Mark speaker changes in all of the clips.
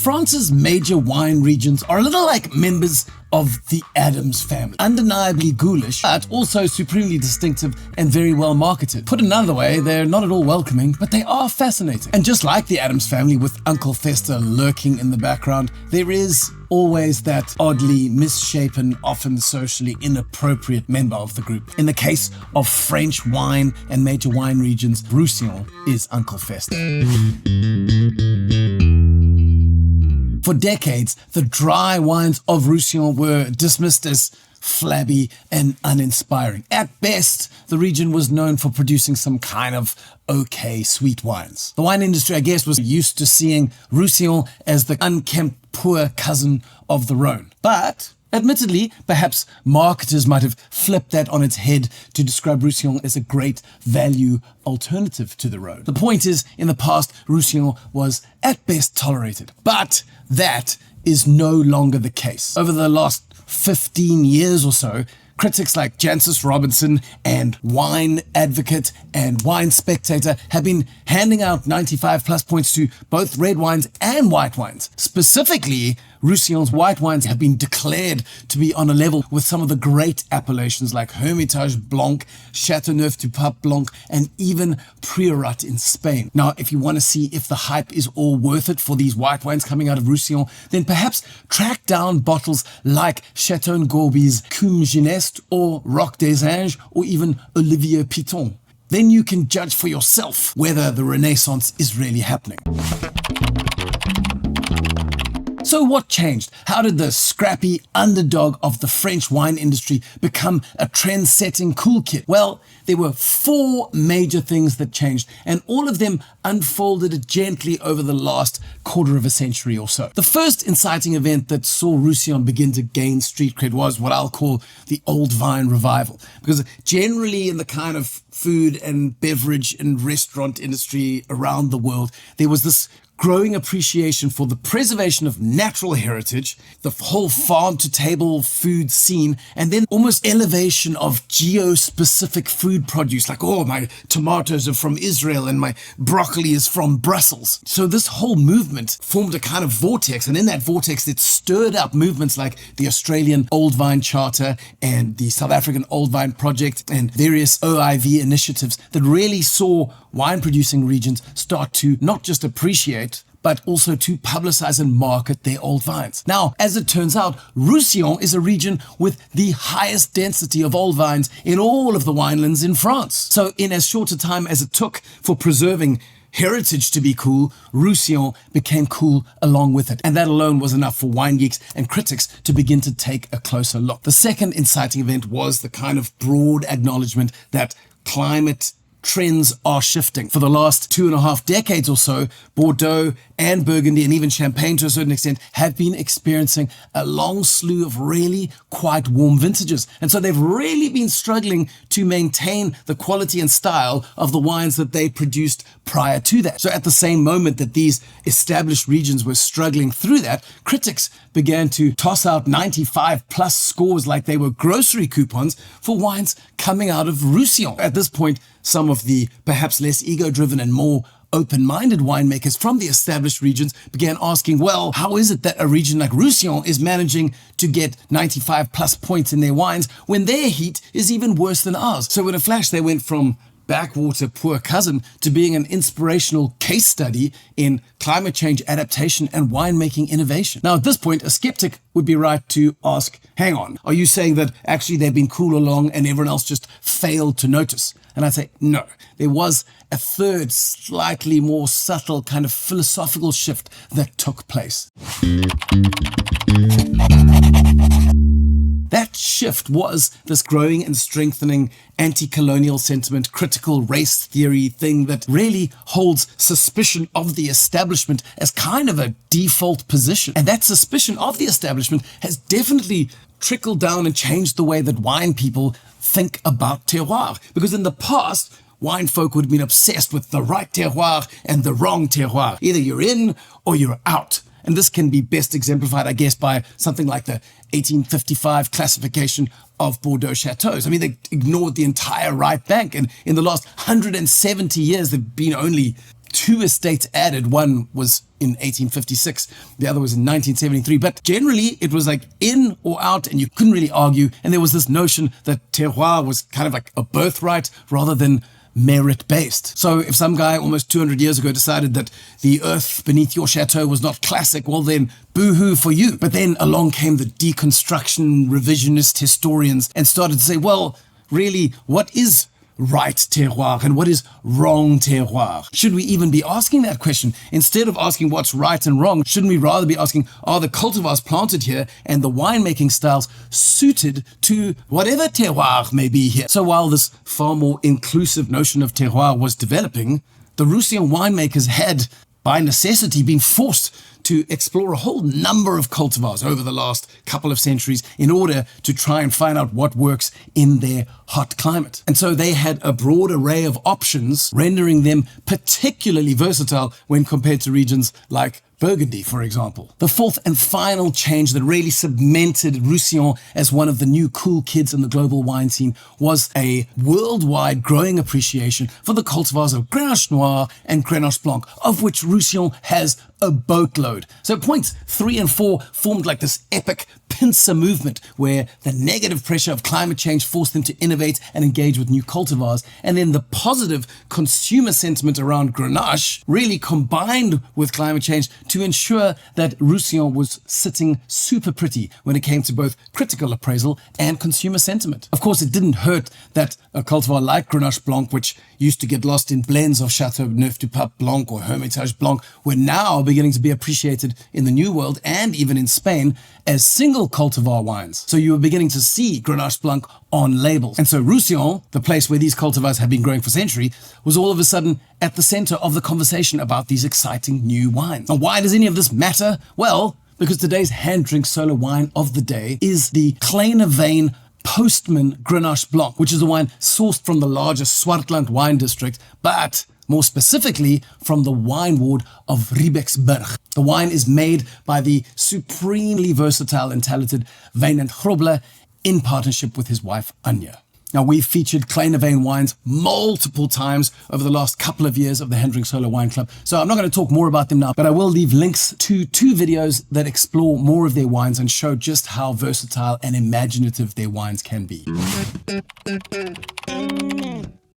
Speaker 1: France's major wine regions are a little like members of the Addams family. Undeniably ghoulish, but also supremely distinctive and very well marketed. Put another way, they're not at all welcoming, but they are fascinating. And just like the Addams family, with Uncle Fester lurking in the background, there is always that oddly misshapen, often socially inappropriate member of the group. In the case of French wine and major wine regions, Roussillon is Uncle Fester. For decades, the dry wines of Roussillon were dismissed as flabby and uninspiring. At best, the region was known for producing some kind of okay sweet wines. The wine industry, I guess, was used to seeing Roussillon as the unkempt poor cousin of the Rhone. But admittedly, perhaps marketers might have flipped that on its head to describe Roussillon as a great value alternative to the Rhone. The point is, in the past, Roussillon was at best tolerated. But that is no longer the case. Over the last 15 years or so, critics like Jancis Robinson and Wine Advocate and Wine Spectator have been handing out 95 plus points to both red wines and white wines. Specifically, Roussillon's white wines have been declared to be on a level with some of the great appellations like Hermitage Blanc, Châteauneuf-du-Pape Blanc, and even Priorat in Spain. Now, if you want to see if the hype is all worth it for these white wines coming out of Roussillon, then perhaps track down bottles like Chateau Gorby's Cum Gineste or Roc des Anges or even Olivier Piton. Then you can judge for yourself whether the Renaissance is really happening. So what changed? How did the scrappy underdog of the French wine industry become a trend-setting cool kid? Well, there were 4 major things that changed, and all of them unfolded gently over the last quarter of a century or so. The first inciting event that saw Roussillon begin to gain street cred was what I'll call the old vine revival. Because generally in the kind of food and beverage and restaurant industry around the world, there was this growing appreciation for the preservation of natural heritage, the whole farm-to-table food scene, and then almost elevation of geo-specific food produce, like, oh, my tomatoes are from Israel and my broccoli is from Brussels. So this whole movement formed a kind of vortex, and in that vortex it stirred up movements like the Australian Old Vine Charter and the South African Old Vine Project and various OIV initiatives that really saw wine-producing regions start to not just appreciate, but also to publicize and market their old vines. Now, as it turns out, Roussillon is a region with the highest density of old vines in all of the winelands in France. So in as short a time as it took for preserving heritage to be cool, Roussillon became cool along with it. And that alone was enough for wine geeks and critics to begin to take a closer look. The second inciting event was the kind of broad acknowledgement that climate trends are shifting. For the last 2.5 decades or so, Bordeaux and Burgundy and even Champagne to a certain extent have been experiencing a long slew of really quite warm vintages. And so they've really been struggling to maintain the quality and style of the wines that they produced prior to that. So at the same moment that these established regions were struggling through that, critics began to toss out 95 plus scores like they were grocery coupons for wines coming out of Roussillon. At this point, some of the perhaps less ego-driven and more open-minded winemakers from the established regions began asking, well, how is it that a region like Roussillon is managing to get 95 plus points in their wines when their heat is even worse than ours? So in a flash, they went from backwater poor cousin to being an inspirational case study in climate change adaptation and winemaking innovation. Now, at this point, a skeptic would be right to ask, hang on, are you saying that actually they've been cool along and everyone else just failed to notice? And I'd say, no, there was a third, slightly more subtle kind of philosophical shift that took place. That shift was this growing and strengthening anti-colonial sentiment, critical race theory thing that really holds suspicion of the establishment as kind of a default position. And that suspicion of the establishment has definitely trickled down and changed the way that wine people think about terroir. Because in the past, wine folk would have been obsessed with the right terroir and the wrong terroir. Either you're in or you're out. And this can be best exemplified, I guess, by something like the 1855 classification of Bordeaux chateaus. I mean, they ignored the entire right bank. And in the last 170 years, there have been only 2 estates added. One was in 1856, the other was in 1973. But generally, it was like in or out, and you couldn't really argue. And there was this notion that terroir was kind of like a birthright rather than merit-based. So if some guy almost 200 years ago decided that the earth beneath your chateau was not classic, well then, boo-hoo for you. But then along came the deconstruction revisionist historians and started to say, well, really, what is right terroir and what is wrong terroir? Should we even be asking that question? Instead of asking what's right and wrong, shouldn't we rather be asking, are the cultivars planted here and the winemaking styles suited to whatever terroir may be here? So while this far more inclusive notion of terroir was developing, the Roussillon winemakers had, by necessity, been forced to explore a whole number of cultivars over the last couple of centuries in order to try and find out what works in their hot climate. And so they had a broad array of options, rendering them particularly versatile when compared to regions like Burgundy, for example. The fourth and final change that really cemented Roussillon as one of the new cool kids in the global wine scene was a worldwide growing appreciation for the cultivars of Grenache Noir and Grenache Blanc, of which Roussillon has a boatload. So points 3 and 4 formed like this epic pincer movement where the negative pressure of climate change forced them to innovate and engage with new cultivars. And then the positive consumer sentiment around Grenache really combined with climate change to ensure that Roussillon was sitting super pretty when it came to both critical appraisal and consumer sentiment. Of course, it didn't hurt that a cultivar like Grenache Blanc, which used to get lost in blends of Chateau Neuf du Pape Blanc or Hermitage Blanc, were now beginning to be appreciated in the New World and even in Spain as single cultivar wines. So you were beginning to see Grenache Blanc on labels. And so Roussillon, the place where these cultivars had been growing for centuries, was all of a sudden at the center of the conversation about these exciting new wines. Now, why does any of this matter? Well, because today's hand drink solo wine of the day is the Kleine Postman Grenache Blanc, which is a wine sourced from the larger Swartland wine district, but more specifically from the wine ward of Riebecksberg. The wine is made by the supremely versatile and talented Wijn in partnership with his wife Anya. Now, we've featured Kleine wines multiple times over the last couple of years of the Hand Drink Solo Wine Club, so I'm not going to talk more about them now, but I will leave links to 2 videos that explore more of their wines and show just how versatile and imaginative their wines can be.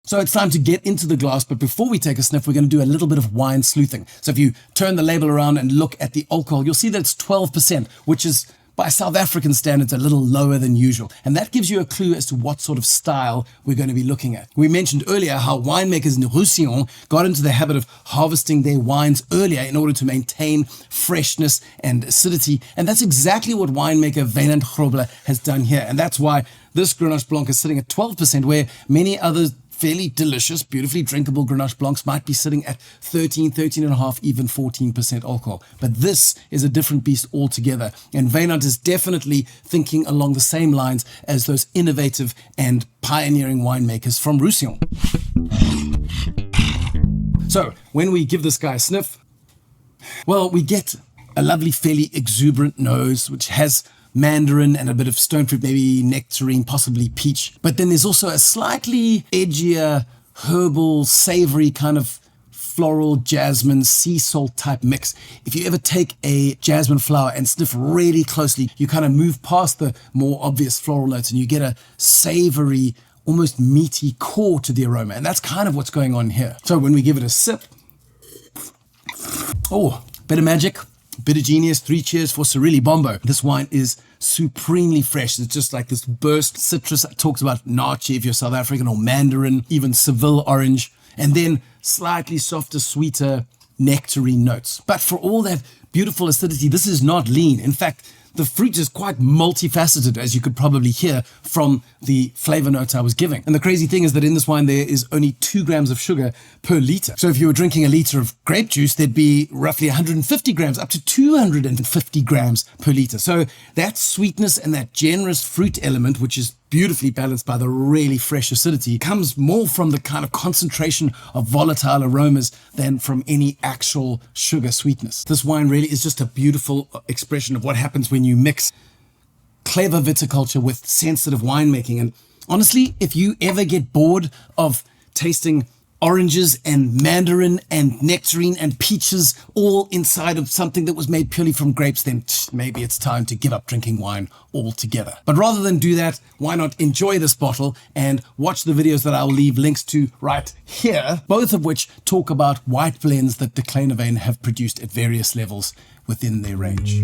Speaker 1: So it's time to get into the glass, but before we take a sniff, we're going to do a little bit of wine sleuthing. So if you turn the label around and look at the alcohol, you'll see that it's 12%, which is by South African standards, a little lower than usual. And that gives you a clue as to what sort of style we're going to be looking at. We mentioned earlier how winemakers in Roussillon got into the habit of harvesting their wines earlier in order to maintain freshness and acidity. And that's exactly what winemaker Wijn has done here. And that's why this Grenache Blanc is sitting at 12%, where many other fairly delicious, beautifully drinkable Grenache Blancs might be sitting at 13.5, even 14% alcohol. But this is a different beast altogether. And Wynand is definitely thinking along the same lines as those innovative and pioneering winemakers from Roussillon. So when we give this guy a sniff, well, we get a lovely, fairly exuberant nose, which has mandarin and a bit of stone fruit, maybe nectarine, possibly peach. But then there's also a slightly edgier, herbal, savory kind of floral, jasmine, sea salt type mix. If you ever take a jasmine flower and sniff really closely, you kind of move past the more obvious floral notes and you get a savory, almost meaty core to the aroma. And that's kind of what's going on here. So when we give it a sip, oh, bit of magic. Bit of genius, 3 cheers for Cirilli Bombo. This wine is supremely fresh. It's just like this burst citrus. I talked about naartjie if you're South African, or mandarin, even Seville orange, and then slightly softer, sweeter nectarine notes. But for all that beautiful acidity, this is not lean. In fact, the fruit is quite multifaceted, as you could probably hear from the flavor notes I was giving. And the crazy thing is that in this wine, there is only 2 grams of sugar per liter. So if you were drinking a liter of grape juice, there'd be roughly 150 grams, up to 250 grams per liter. So that sweetness and that generous fruit element, which is beautifully balanced by the really fresh acidity, comes more from the kind of concentration of volatile aromas than from any actual sugar sweetness. This wine really is just a beautiful expression of what happens when you mix clever viticulture with sensitive winemaking. And honestly, if you ever get bored of tasting oranges and mandarin and nectarine and peaches all inside of something that was made purely from grapes, then maybe it's time to give up drinking wine altogether. But rather than do that, why not enjoy this bottle and watch the videos that I'll leave links to right here, both of which talk about white blends that the Kleine have produced at various levels within their range.